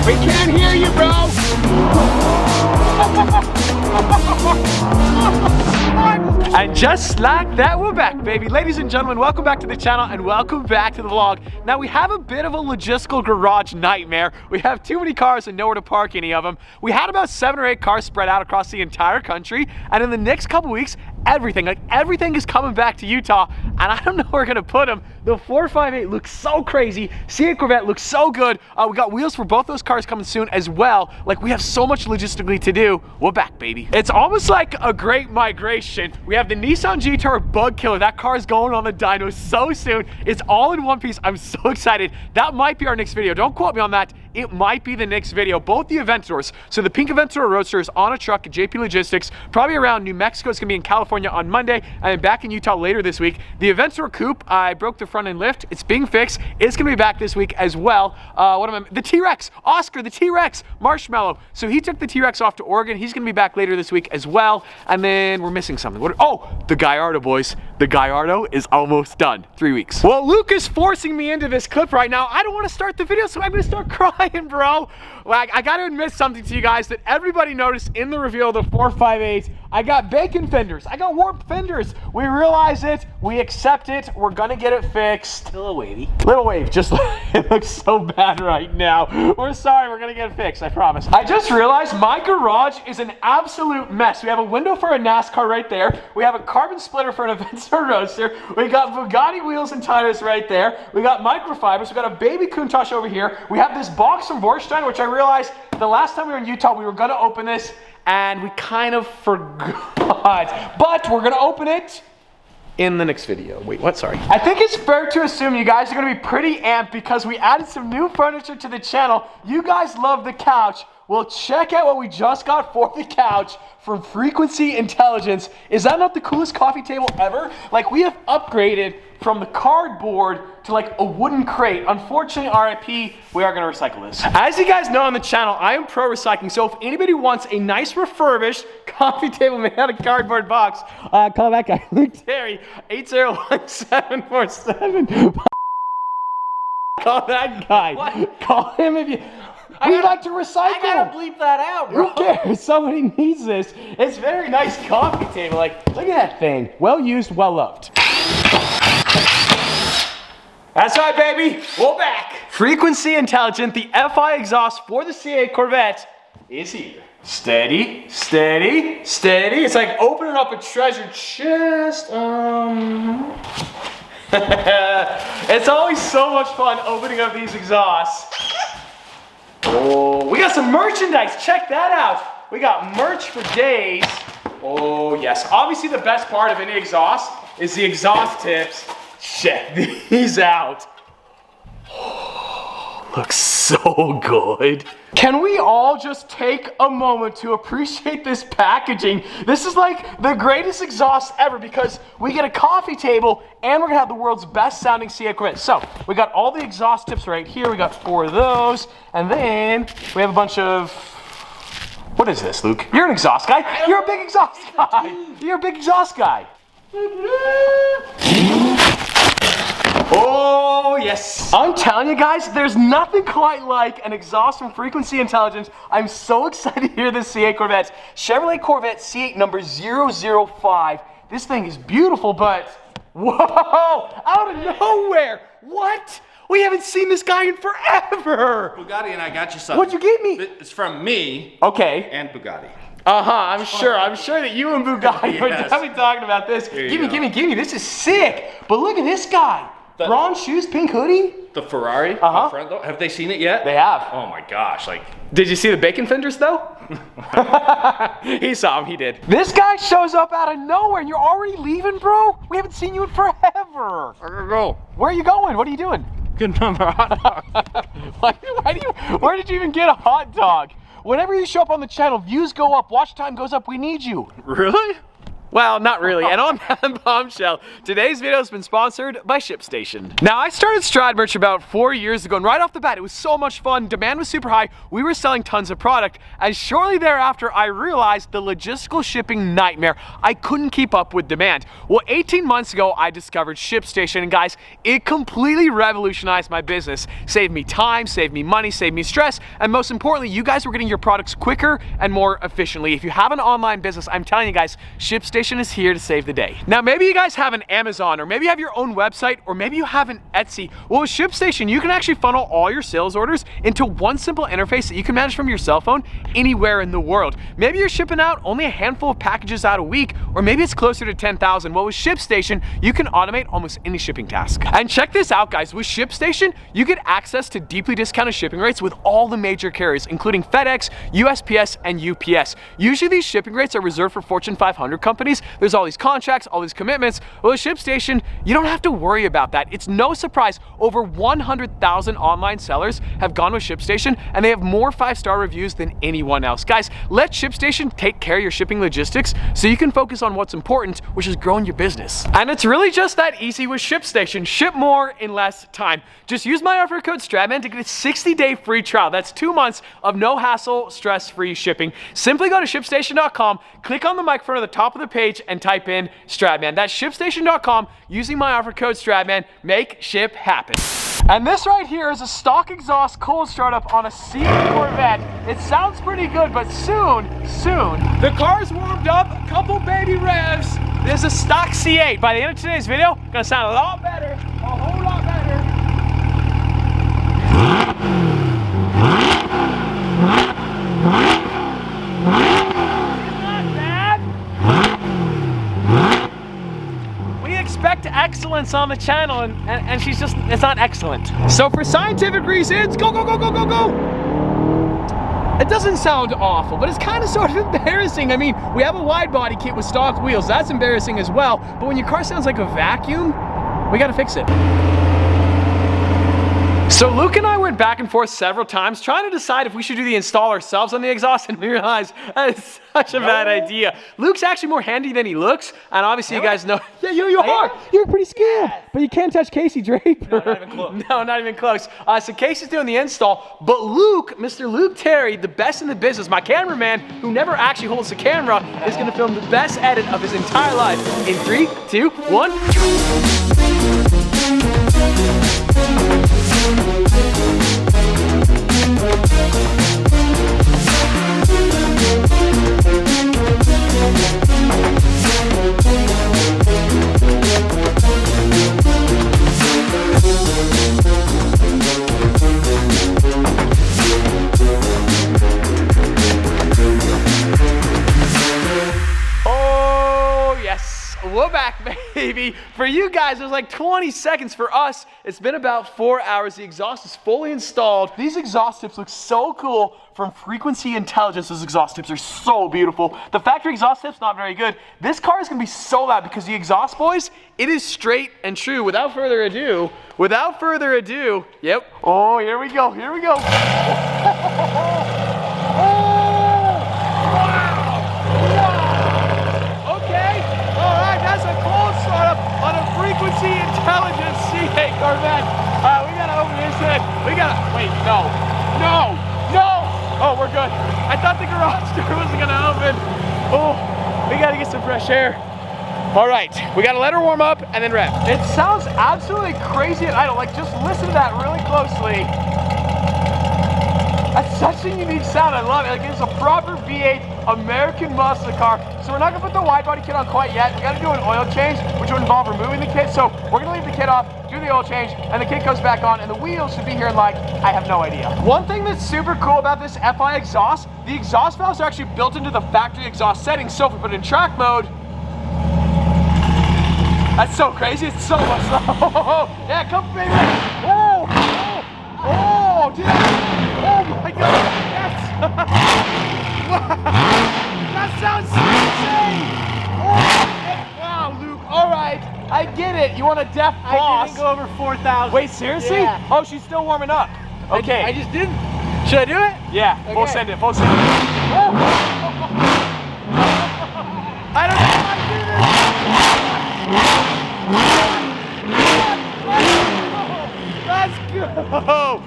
We can't hear you, bro. And just like that, we're back, baby. Ladies and gentlemen, welcome back to the channel and welcome back to the vlog. Now, we have a bit of a logistical garage nightmare. We have too many cars and nowhere to park any of them. We had about 7 or 8 cars spread out across the entire country, and in the next couple weeks, everything is coming back to Utah, and I don't know where we're gonna put them. The 458 looks so crazy. C8 Corvette looks so good. We got wheels for both those cars coming soon as well. Like, we have so much logistically to do. We're back, baby. It's almost like a great migration. We have the Nissan GTR Bug Killer. That car is going on the dyno so soon. It's all in one piece. I'm so excited. That might be our next video. Don't quote me on that. It might be the next video. Both the Aventadors. So the pink Aventador Roadster is on a truck at JP Logistics, probably around New Mexico. It's gonna be in California on Monday, and then back in Utah later this week. The Aventador Coupe, I broke the front end lift. It's being fixed. It's gonna be back this week as well. The T-Rex, Oscar, the T-Rex, Marshmallow. So he took the T-Rex off to Oregon. He's gonna be back later this week as well. And then we're missing something. The Gallardo, boys. The Gallardo is almost done. 3 weeks. Well, Luke is forcing me into this clip right now. I don't want to start the video, so I'm gonna start crying, bro. Like, I gotta admit something to you guys that everybody noticed in the reveal of the 458. I got bacon fenders. I got warped fenders. We realize it. We accept it. We're gonna get it fixed. A little wavy. Little wave. Just it looks so bad right now. We're sorry. We're gonna get it fixed. I promise. I just realized my garage is an absolute mess. We have a window for a NASCAR right there. We have a carbon splitter for an Aventador Roadster. We got Bugatti wheels and tires right there. We got microfibers. We got a baby Countach over here. We have this box from Vorstein, which I realized the last time we were in Utah, we were gonna open this and we kind of forgot. But we're gonna open it in the next video. Wait, what? Sorry. I think it's fair to assume you guys are gonna be pretty amped because we added some new furniture to the channel. You guys love the couch. Well, check out what we just got for the couch from Frequency Intelligence. Is that not the coolest coffee table ever? Like, we have upgraded from the cardboard to like a wooden crate. Unfortunately, RIP, we are gonna recycle this. As you guys know on the channel, I am pro recycling. So if anybody wants a nice refurbished coffee table made out of cardboard box, call that guy, Luke Terry, 801-747. Call that guy. What? Call him if you... We like to recycle. I gotta bleep that out, bro. Who cares? Somebody needs this. It's a very nice coffee table. Like, look at that thing. Well used, well loved. That's right, baby. We're back. Frequency Intelligent, the FI exhaust for the C8 Corvette is here. Steady, steady, steady. It's like opening up a treasure chest. It's always so much fun opening up these exhausts. Oh, we got some merchandise. Check that out. We got merch for days. Oh, yes. Obviously, the best part of any exhaust is the exhaust tips. Check these out. Oh, looks so good. Can we all just take a moment to appreciate this packaging? This is like the greatest exhaust ever because we get a coffee table and we're gonna have the world's best sounding C8 Corvette. So we got all the exhaust tips right here. We got 4 of those. And then we have a bunch of, what is this, Luke? You're an exhaust guy. You're a big exhaust guy. You're a big exhaust guy. Oh, yes. I'm telling you guys, there's nothing quite like an exhaust from Frequency Intelligence. I'm so excited to hear this C8 Corvette. Chevrolet Corvette C8 number 005. This thing is beautiful, but whoa, out of nowhere. What? We haven't seen this guy in forever. Bugatti and I got you something. What'd you get me? It's from me. Okay. And Bugatti. I'm sure that you and Bugatti are definitely talking about this. Give me. This is sick. But look at this guy. Bronze shoes, pink hoodie. The Ferrari up front, though. Have they seen it yet? They have. Oh my gosh, like. Did you see the bacon fenders though? He saw them, he did. This guy shows up out of nowhere and you're already leaving, bro? We haven't seen you in forever. I gotta go. Where are you going? What are you doing? Good number hot dog. Where did you even get a hot dog? Whenever you show up on the channel, views go up, watch time goes up, we need you. Really? Well, not really. And on that bombshell, today's video has been sponsored by ShipStation. Now, I started Strad Merch about 4 years ago, and right off the bat, it was so much fun. Demand was super high. We were selling tons of product, and shortly thereafter, I realized the logistical shipping nightmare. I couldn't keep up with demand. Well, 18 months ago, I discovered ShipStation, and guys, it completely revolutionized my business. Saved me time, saved me money, saved me stress, and most importantly, you guys were getting your products quicker and more efficiently. If you have an online business, I'm telling you guys, ShipStation is here to save the day. Now, maybe you guys have an Amazon, or maybe you have your own website, or maybe you have an Etsy. Well, with ShipStation, you can actually funnel all your sales orders into one simple interface that you can manage from your cell phone anywhere in the world. Maybe you're shipping out only a handful of packages out a week, or maybe it's closer to 10,000. Well, with ShipStation, you can automate almost any shipping task. And check this out, guys. With ShipStation, you get access to deeply discounted shipping rates with all the major carriers, including FedEx, USPS, and UPS. Usually, these shipping rates are reserved for Fortune 500 companies. There's all these contracts, all these commitments. Well, with ShipStation, you don't have to worry about that. It's no surprise, over 100,000 online sellers have gone with ShipStation, and they have more 5-star reviews than anyone else. Guys, let ShipStation take care of your shipping logistics so you can focus on what's important, which is growing your business. And it's really just that easy with ShipStation. Ship more in less time. Just use my offer code STRADMAN to get a 60-day free trial. That's 2 months of no hassle, stress-free shipping. Simply go to ShipStation.com, click on the microphone at the top of the page, and type in STRADMAN. That's ShipStation.com using my offer code STRADMAN. Make ship happen. And this right here is a stock exhaust cold startup on a C8 Corvette. It sounds pretty good, but soon, the car's warmed up, a couple baby revs. There's a stock C8. By the end of today's video, gonna sound a lot better, a whole lot better. Expect excellence on the channel, and she's just, it's not excellent. So for scientific reasons, go, go, go, go, go, go. It doesn't sound awful, but it's kind of sort of embarrassing. I mean, we have a wide body kit with stock wheels. That's embarrassing as well. But when your car sounds like a vacuum, we got to fix it. So Luke and I went back and forth several times trying to decide if we should do the install ourselves on the exhaust, and we realized that is such a bad idea. Luke's actually more handy than he looks, and obviously you guys know. Yeah, you are. You're pretty skilled, but you can't touch Casey Draper. No, not even close. No, not even close. So Casey's doing the install, but Luke, Mr. Luke Terry, the best in the business, my cameraman, who never actually holds the camera, is going to film the best edit of his entire life in 3, 2, 1. We're back, baby. For you guys, it was like 20 seconds. For us, it's been about 4 hours. The exhaust is fully installed. These exhaust tips look so cool from Frequency Intelligence. Those exhaust tips are so beautiful. The factory exhaust tip's not very good. This car is gonna be so loud because the exhaust, boys, it is straight and true. Without further ado, yep. Oh, here we go, here we go. Frequency Intelligence C8 Corvette. We gotta open this in. Wait, no. Oh, we're good. I thought the garage door wasn't gonna open. Oh, we gotta get some fresh air. All right, we gotta let her warm up and then rev. It sounds absolutely crazy and idle. Like, just listen to that really closely. That's such a unique sound, I love it. Like, it's a proper V8 American muscle car. So we're not gonna put the wide body kit on quite yet. We gotta do an oil change, which would involve removing the kit. So we're gonna leave the kit off, do the oil change, and the kit goes back on, and the wheels should be here in like, I have no idea. One thing that's super cool about this FI exhaust, the exhaust valves are actually built into the factory exhaust settings. So if we put it in track mode, that's so crazy, it's so much slow. Yeah, come baby. Oh, dude. Oh my God, yes! That sounds insane! Oh, wow, Luke, all right, I get it. You want a deaf boss. I didn't go over 4,000. Wait, seriously? Yeah. Oh, she's still warming up. Okay. I just didn't. Should I do it? Yeah, Okay. Full send it, full send it. I don't know how to do this. Let's go!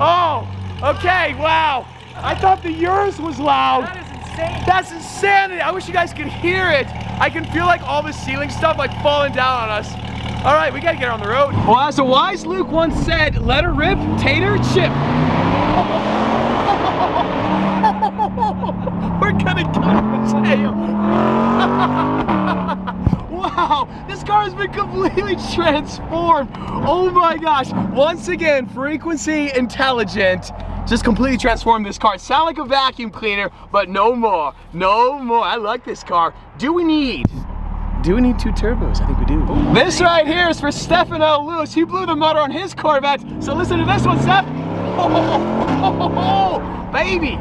Oh, okay, wow. I thought the yours was loud. That is insane. That's insanity. I wish you guys could hear it. I can feel like all the ceiling stuff like falling down on us. All right, we gotta get on the road. Well, as a wise Luke once said, let her rip, tater, chip. We're gonna go to jail. Wow, this car has been completely transformed. Oh my gosh. Once again, frequency intelligent. Just completely transformed this car. Sound like a vacuum cleaner, but no more. No more. I like this car. Do we need two turbos? I think we do. This right here is for Stefano Lewis. He blew the motor on his Corvette. So listen to this one, Steph. Oh, baby.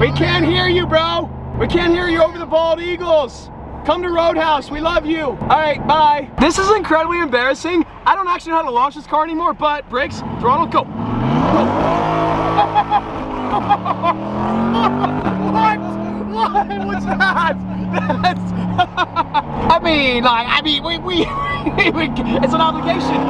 We can't hear you, bro. We can't hear you over the bald eagles. Come to Roadhouse, we love you. All right, bye. This is incredibly embarrassing. I don't actually know how to launch this car anymore, but brakes, throttle, go. What? What's that? That's, I mean, it's an obligation.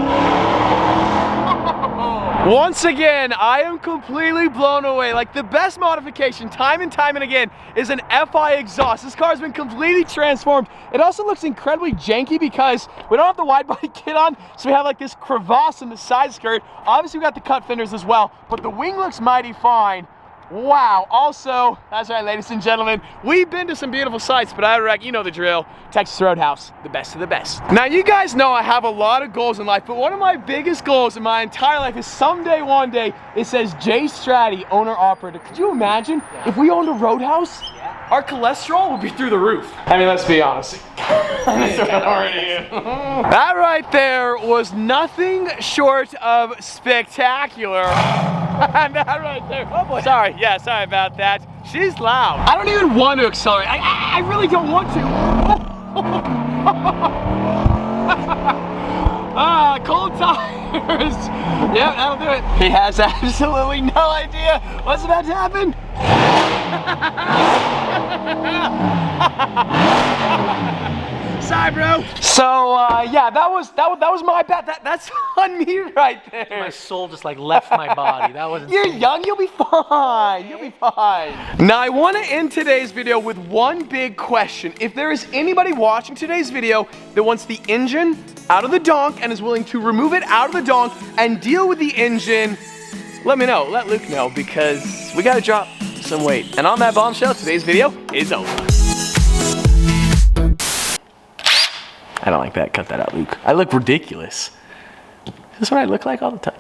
Once again, I am completely blown away. Like, the best modification, time and time and again, is an FI exhaust. This car has been completely transformed. It also looks incredibly janky because we don't have the wide body kit on, so we have like this crevasse in the side skirt. Obviously, we got the cut fenders as well, but the wing looks mighty fine. Wow. Also, that's right, ladies and gentlemen, we've been to some beautiful sites, but I reckon you know the drill. Texas Roadhouse, the best of the best. Now, you guys know I have a lot of goals in life, but one of my biggest goals in my entire life is someday, one day, it says Jay Stratty, owner-operator. Could you imagine if we owned a Roadhouse? Our cholesterol would be through the roof. I mean, let's be honest. That right there was nothing short of spectacular. That right there. Oh boy. Sorry, yeah, sorry about that. She's loud. I don't even want to accelerate. I really don't want to. Cold tires. Yeah, that'll do it. He has absolutely no idea what's about to happen. Sorry, bro. So yeah, that was my bad. That's on me right there. My soul just like left my body. That was insane. You're young, you'll be fine. You'll be fine. Now, I want to end today's video with one big question. If there is anybody watching today's video that wants the engine out of the donk and is willing to remove it out of the donk and deal with the engine, let me know. Let Luke know, because we got to drop some weight. And on that bombshell, today's video is over. I don't like that. Cut that out, Luke. I look ridiculous. Is this what I look like all the time?